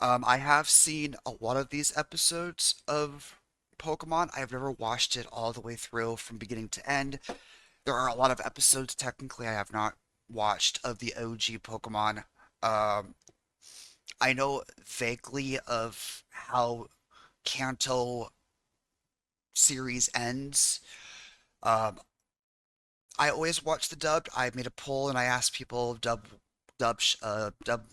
I have seen a lot of these episodes of Pokemon. I've never watched it all the way through from beginning to end. There are a lot of episodes technically I have not watched of the OG Pokemon. Um, I know vaguely of how Kanto series ends. Um, I always watch the dubbed. I made a poll and I asked people dub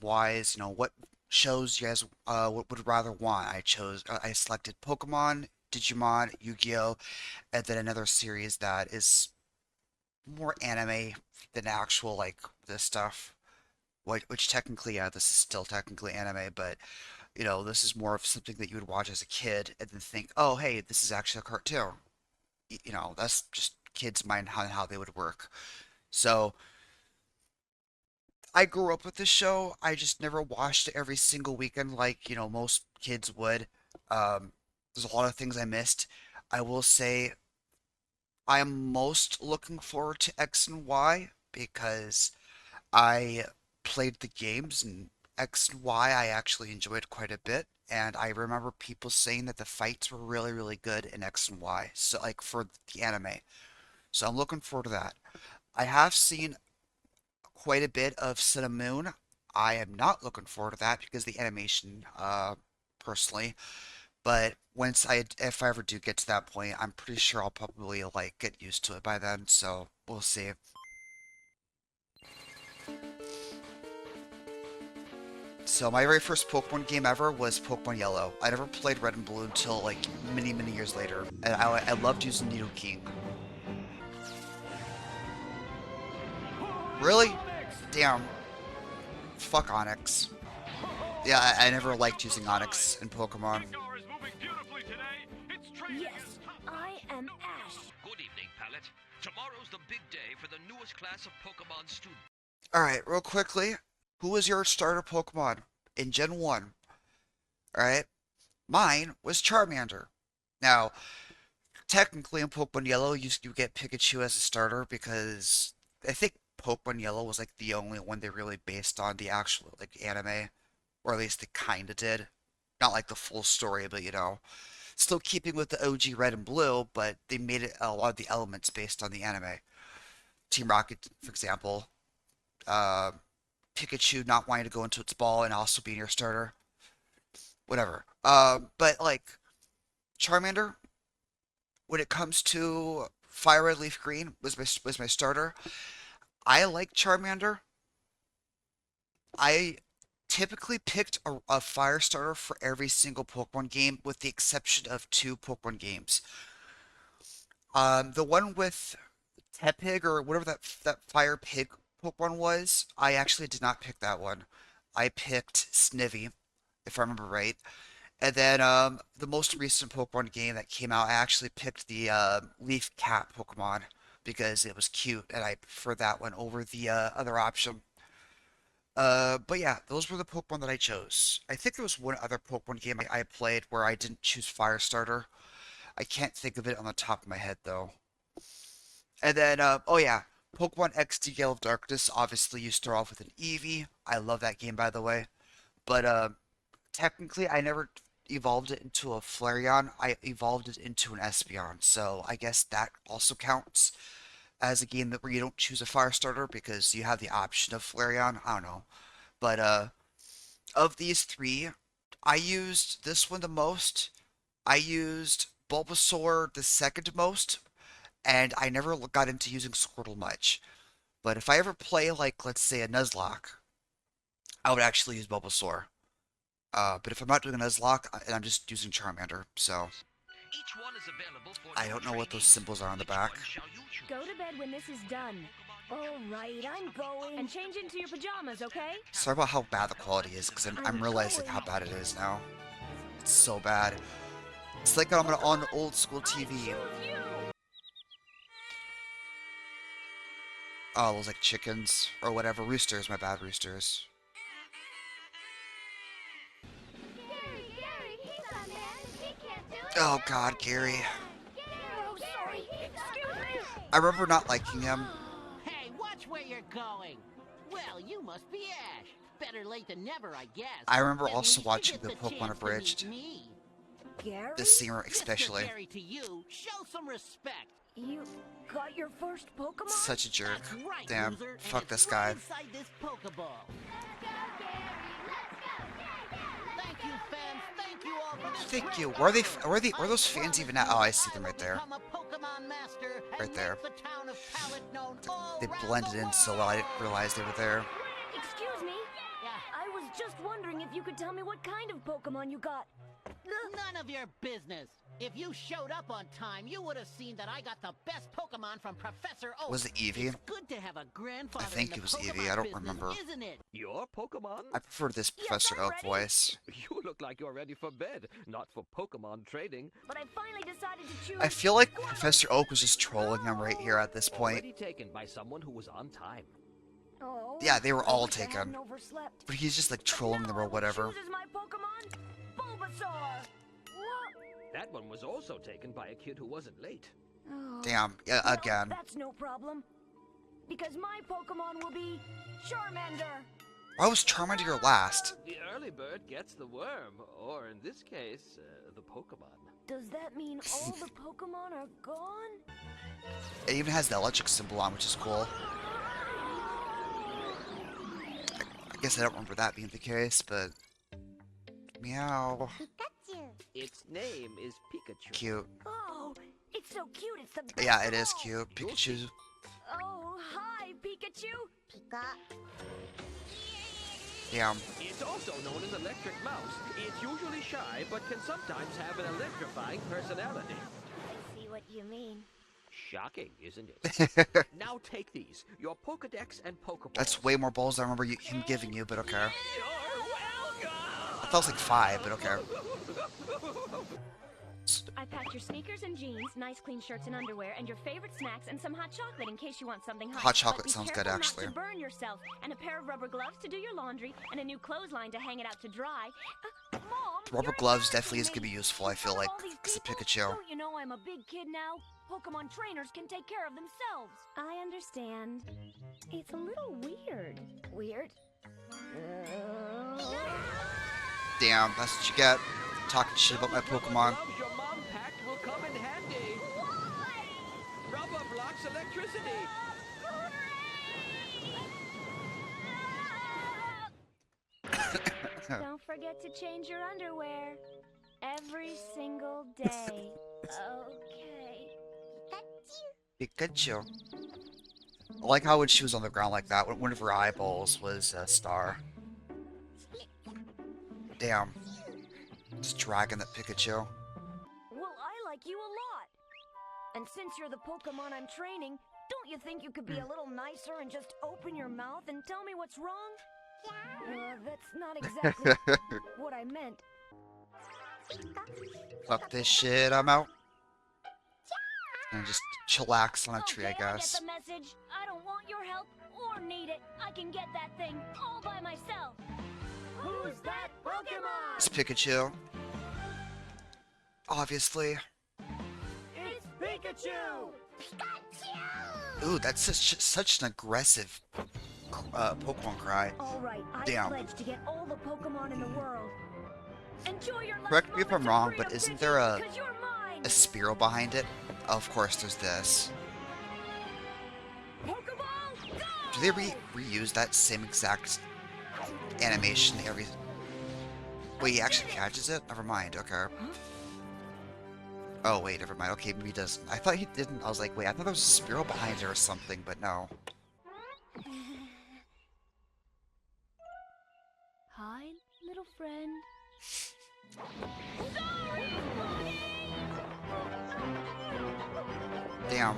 wise, what shows you guys would rather want. I selected Pokemon, Digimon, Yu-Gi-Oh, and then another series that is more anime than actual like this stuff. Which technically, yeah, this is still technically anime, but this is more of something that you would watch as a kid and then think, oh, hey, this is actually a cartoon. That's just kids' mind how they would work. So I grew up with this show. I just never watched it every single weekend like, most kids would. There's a lot of things I missed. I will say I am most looking forward to X and Y because I played the games and X and Y I actually enjoyed quite a bit. And I remember people saying that the fights were really, really good in X and Y. So like for the anime. So I'm looking forward to that. I have seen quite a bit of Sun and Moon. I am not looking forward to that because the animation, personally. But if I ever do get to that point, I'm pretty sure I'll probably like get used to it by then. So we'll see. So my very first Pokemon game ever was Pokemon Yellow. I never played Red and Blue until like many, many years later, and I loved using Nidoking. Really? Damn. Fuck Onix. Yeah, I never liked using Onix in Pokemon. Yes, I am Ash. Good evening, Pallet. Tomorrow's the big day for the newest class of Pokemon students. Alright, real quickly, who was your starter Pokemon in Gen 1? Alright, mine was Charmander. Now, technically in Pokemon Yellow, you get Pikachu as a starter because I think Pokemon Yellow was like the only one they really based on the actual like anime, or at least they kinda did. Not like the full story, but still keeping with the OG Red and Blue, but they made it a lot of the elements based on the anime. Team Rocket, for example, uh, Pikachu not wanting to go into its ball and also being your starter, whatever. But like Charmander, when it comes to Fire Red Leaf Green, was my starter. I like Charmander. I typically picked a fire starter for every single Pokemon game, with the exception of two Pokemon games. The one with Tepig or whatever that fire pig Pokemon was, I actually did not pick that one. I picked Snivy, if I remember right. And then the most recent Pokemon game that came out, I actually picked the Leaf Cat Pokemon because it was cute, and I prefer that one over the other option. But yeah, those were the Pokemon that I chose. I think there was one other Pokemon game I played where I didn't choose Firestarter. I can't think of it on the top of my head though. And then, oh yeah, Pokemon XD Gale of Darkness. Obviously, you start off with an Eevee. I love that game, by the way. But technically, I never evolved it into a Flareon. I evolved it into an Espeon. So I guess that also counts as a game where you don't choose a fire starter because you have the option of Flareon. I don't know. But of these three, I used this one the most. I used Bulbasaur the second most, and I never got into using Squirtle much. But if I ever play like, let's say, a Nuzlocke, I would actually use Bulbasaur. But if I'm not doing a Nuzlocke, and I'm just using Charmander, so Each one is available for I new don't know what those trainees. symbols are on the Which back. one shall you choose? Go to bed when this is done. All right, I'm going. And change into your pajamas, okay? Sorry about how bad the quality is, because I'm realizing how bad it is now. It's so bad. It's like I'm on old school TV. Oh, those like chickens or whatever. Roosters, my bad, roosters. Gary, Gary, he's a man. He can't do it. Oh God, Gary. Oh, sorry. Excuse me. I remember not liking him. Hey, watch where you're going. Well, you must be Ash. Better late than never, I guess. I remember At also least you watching get the the Pokemon chance to meet Abridged. me. Gary? The singer Mr. especially. Gary to you, show some respect. You got your first Pokemon? Such a jerk. That's right, Damn. loser, and Fuck it's this right guy. inside this Pokeball. Let's go, Gary. Let's go. Yeah, yeah. Thank you, fans. Thank you all for this. Thank great you. Where are they? effort. Where are I those fans even at? Oh, I see them right there. become a Pokemon master and Right there. make the town of Pallet known all They around blended the in so well I didn't world. realize they were there. Excuse me? Yeah, I was just wondering if you could tell me what kind of Pokemon you got. none of your business. If you showed up on time, you would have seen that I got the best Pokemon from Professor Oak. Was it Eevee? It's good to have a grandfather I think in it the was Eevee, Pokemon I don't business, remember. Isn't it? Your Pokemon? I prefer this Yes, Professor I'm Oak ready. voice. You look like you're ready for bed, not for Pokemon trading. But I finally decided to choose. I feel like Professor Oak was just trolling him right here at this point. Already taken by someone who was on time. Oh, Yeah, they were I all wish I taken. hadn't overslept. But he's just like But trolling now them I or will whatever. choose as my Pokemon, Bulbasaur. What? That one was also taken by a kid who wasn't late. Oh. Damn, yeah, Well, again. That's no problem. Because my Pokemon will be Charmander. Why was Charmander your last? The early bird gets the worm, or in this case, the Pokemon. Does that mean all the Pokemon are gone? It even has the electric symbol on, which is cool. I guess I don't remember that being the case, but... Meow. Pikachu. Its name is Pikachu. Cute. Oh, it's so cute. It's the best Yeah, of it is all. cute. Pikachu. Oh, hi, Pikachu. Pika. Damn. It's also known as Electric Mouse. It's usually shy, but can sometimes have an electrifying personality. I see what you mean. Shocking, isn't it? Now take these, your Pokedex and Pokeballs. That's way more balls than I remember him giving you, but okay. You're welcome! I thought it was like 5, but okay. I packed your sneakers and jeans, nice clean shirts and underwear, and your favorite snacks, and some hot chocolate in case you want something hot. Hot chocolate But be sounds good, careful actually. Not to burn yourself, and a pair of rubber gloves to do your laundry, and a new clothesline to hang it out to dry. Mom, Rubber you're gloves embarrassing definitely is me. gonna be useful, I In feel front like, of all these as a people? Pikachu. Don't you know I'm a big kid now? Pokemon trainers can take care of themselves. I understand. It's a little weird. Weird? Damn, that's what you get. Talking shit about my Those rubber Pokemon. gloves your mom packed will come in handy. Rubber blocks electricity. Don't forget to change your underwear. Every single day. Okay. Pikachu. I like how when she was on the ground like that, one of her eyeballs was a star. Damn. Just dragging that Pikachu. Well, I like you a lot. And since you're the Pokemon I'm training, don't you think you could be a little nicer and just open your mouth and tell me what's wrong? That's not exactly what I meant. Fuck this shit, I'm out. And just chillax on a tree, I Okay, guess. I get the message. I don't want your help or need it. I can get that thing all by myself. Who's that Pokemon? It's Pikachu. Obviously. It's Pikachu! Ooh, that's such an aggressive Pokemon cry. All right, I Damn. pledge to get all the Pokemon in the world. Enjoy your last Correct me if I'm moments of wrong, but freedom, isn't Pidgey, there a 'cause you're mine. Spearow behind it? Of course, there's this. Pokeball, go! Do they reuse that same exact animation every... Wait, he actually catches it? Never mind, okay. Oh, wait, never mind. Okay, maybe he doesn't. I thought he didn't. I was like, wait, I thought there was a Spearow behind it or something, but no. Hi, little friend. Damn.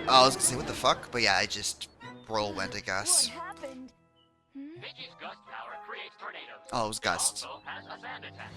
Oh, I was gonna say, what the fuck? But yeah, I just whirlwind, I What guess. happened? Pidgey's gust power creates tornadoes. Oh, it was Gust. Also has a sand attack.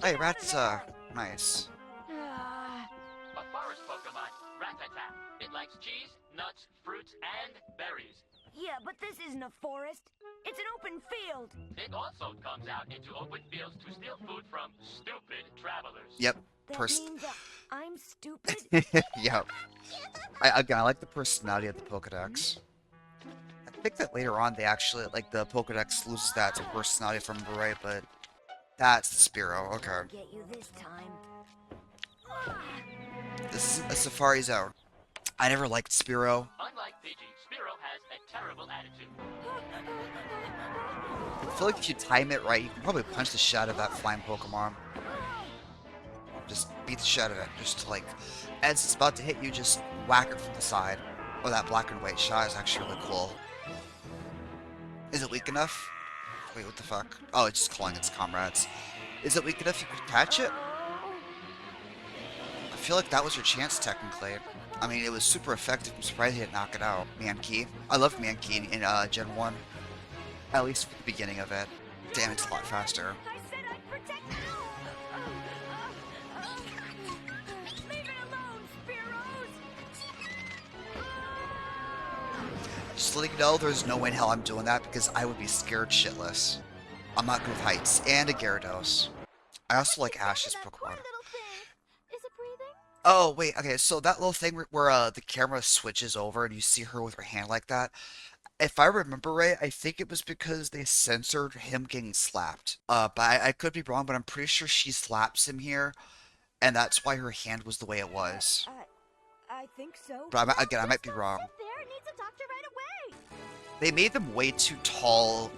Hey, rat's, nice. Ah, A forest Pokemon, Rattata. It likes cheese, nuts, fruits, and berries. yeah, but this isn't a forest. It's an open field. It also comes out into open fields to steal food from stupid travelers. Yep. That Pers- means I'm stupid? Yeah. I like the personality of the Pokedex. I think that later on they actually, like, the Pokedex loses that to personality from Beret, but that's the Spearow. Okay. I'll get you this time. This is a Safari Zone. I never liked Spearow. Unlike Pidgey, Spearow has a terrible attitude. I feel like if you time it right, you can probably punch the shit out of that flying Pokemon. Just beat the shit out of it. Just like, as it's about to hit you, just whack it from the side. Oh, that black and white shot is actually really cool. Is it weak enough? Wait, what the fuck? Oh, it's just calling its comrades. Is it weak enough you could catch it? I feel like that was your chance, technically. I mean, it was super effective. I'm surprised he didn't knock it out. Mankey. I loved Mankey in Gen 1. At least for the beginning of it. Damn, it's a lot faster. I said I'd protect you! Leave it alone, Spearows! Just letting you know, there's no way in hell I'm doing that because I would be scared shitless. I'm not good with heights. And a Gyarados. I also like Ash's That poor Pokemon. little thing. Is it breathing? Oh, wait, okay, so that little thing where the camera switches over and you see her with her hand like that, if I remember right, I think it was because they censored him getting slapped. But I could be wrong, but I'm pretty sure she slaps him here, and that's why her hand was the way it was. I think so. But again, I might be wrong. Sit there. It needs a doctor right away. They made them way too tall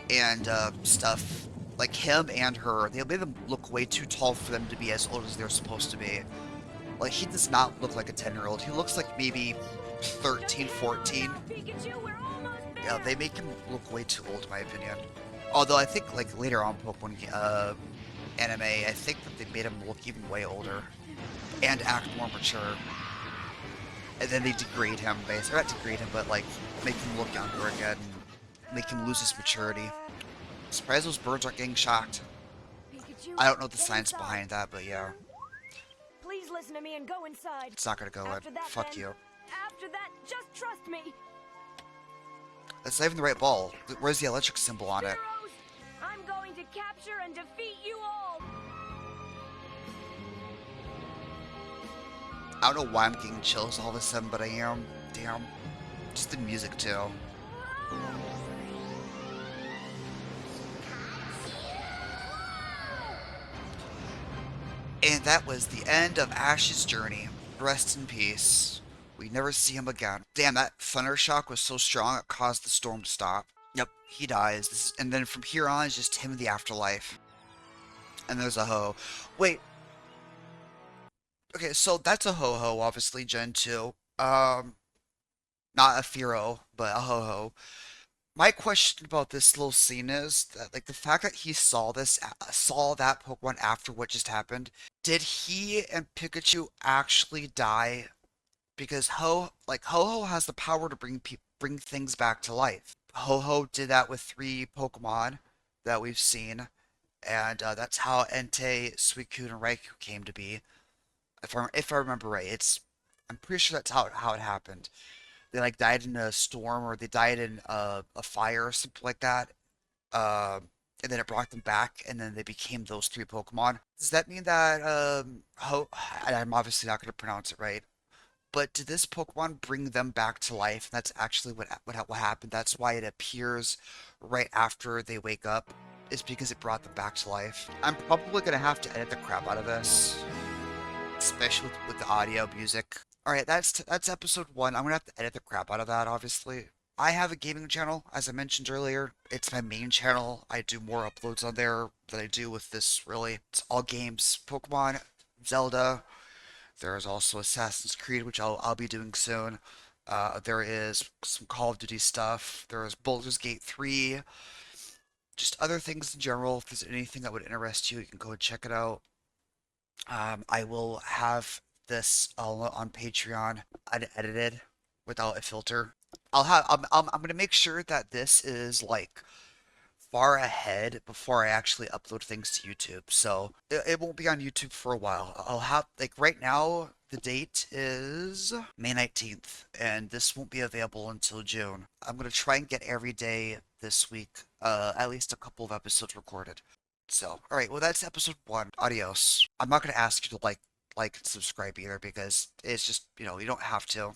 and stuff. Like him and her, they made them look way too tall for them to be as old as they're supposed to be. Like, he does not look like a 10-year-old. He looks like maybe 13, 14. Pikachu, we're almost there. Yeah, they make him look way too old, in my opinion. Although I think, like, later on Pokemon anime, I think that they made him look even way older and act more mature. And then they degrade him, basically. Not degrade him, but, like, make him look younger again and make him lose his maturity. Surprised those birds aren't getting shocked. Pikachu, I don't know the get science inside. behind that, but yeah. Please listen to me and go inside. It's not gonna go After in. that, Fuck then. you. After that, just trust me. That's not even the right ball. Where's the electric symbol on it? Spearows, I'm going to capture and defeat you all. I don't know why I'm getting chills all of a sudden, but I am. Damn. Just the music, too. And that was the end of Ash's journey. Rest in peace. We never see him again. Damn, that thunder shock was so strong it caused the storm to stop. Yep, he dies. And then from here on, it's just him in the afterlife. And there's a Ho. Wait. Okay, so that's a Ho-Ho, obviously, Gen 2. Not a Fearow, but a Ho-Ho. My question about this little scene is that, like, the fact that he saw that Pokemon after what just happened, did he and Pikachu actually die? Because Ho-Ho has the power to bring things back to life. Ho-Ho did that with 3 Pokemon that we've seen, and that's how Entei, Suicune, and Raikou came to be. If I remember right, I'm pretty sure that's how it happened. They like died in a storm or they died in a fire or something like that. And then it brought them back and then they became those 3 Pokemon. Does that mean that I'm obviously not going to pronounce it right. But did this Pokemon bring them back to life? That's actually what happened. That's why it appears right after they wake up. Is because it brought them back to life. I'm probably going to have to edit the crap out of this. Especially with the audio music. Alright, that's episode 1. I'm gonna have to edit the crap out of that, obviously. I have a gaming channel, as I mentioned earlier. It's my main channel. I do more uploads on there than I do with this, really. It's all games. Pokemon, Zelda. There's also Assassin's Creed, which I'll be doing soon. There is some Call of Duty stuff. There's Baldur's Gate 3. Just other things in general. If there's anything that would interest you, you can go and check it out. I will have this all on Patreon unedited without a filter. I'm gonna make sure that this is like far ahead before I actually upload things to YouTube. So it won't be on YouTube for a while. I'll have, like, right now the date is May 19th and this won't be available until June. I'm gonna try and get every day this week at least a couple of episodes recorded. So, all right, well, that's episode 1. Adios. I'm not going to ask you to like and subscribe either because it's just, you know, you don't have to.